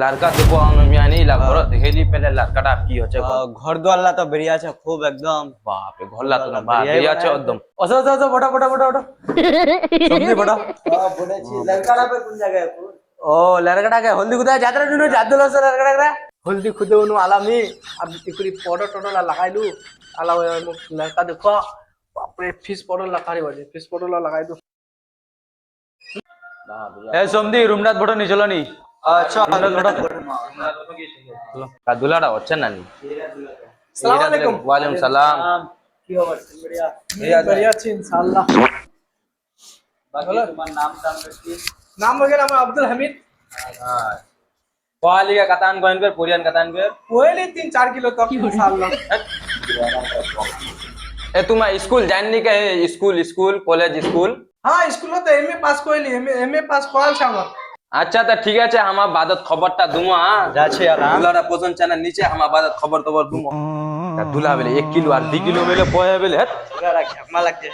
লড়কা দেখো আমি আনি লা ঘর হেলি পেলে লড়কাটা কি হচ্ছে ঘর দোয়াল্লা তো বেরিয়ে আছে খুব একদম বাপ রে ঘরলা তো না বাপ বেরিয়ে আছে একদম ওসো ওসো ওসো বড় বড় বড় বড় সবজি বড় বলেছি লঙ্কাটা पे কোন জায়গায় ও লড়কাটা কে হলদি কোথায় যাত্রা দিন যাদু লস লড়কাটা হলদি খুদে উনু আলামি अब इकरी पाउडर टोडर लगाइलु आला लड़का देखो बाप रे फिश पाउडर लगारी बजे फिश पाउडर लगाई दो এ সমদি রুমনাথ বড় নি চলো নি अच्छा কাদুলাটা হচ্ছে না নি अस्सलाम वालेकुम ওয়ালাইকুম সালাম কি খবর बढ़िया बढ़िया আছে इंशाल्लाह বাকি তোমার নাম কি नाम वगैरह मैं अब्दुल हमीद কোয়ালি का कतान गोइन कर पुरियन कतान कर कोयले 3-4 किलो तक इंशाल्लाह ए तुम स्कूल जाननी का है स्कूल स्कूल कॉलेज स्कूल हाँ स्कूल तो एमए पास कोयली एमए पास कोयल छामा আচ্ছা তা ঠিক আছে আমার বাদত খবরটা দুমো হ্যাঁ যাচ্ছে আরাম দুলাটা পছন্দ চানা নিচে আমার বাদত খবর খবর দুমো তা দুলা বেলে 1 কিলো আর 2 কিলো বেলে পয়ে বেলে রাখ মা লাগছে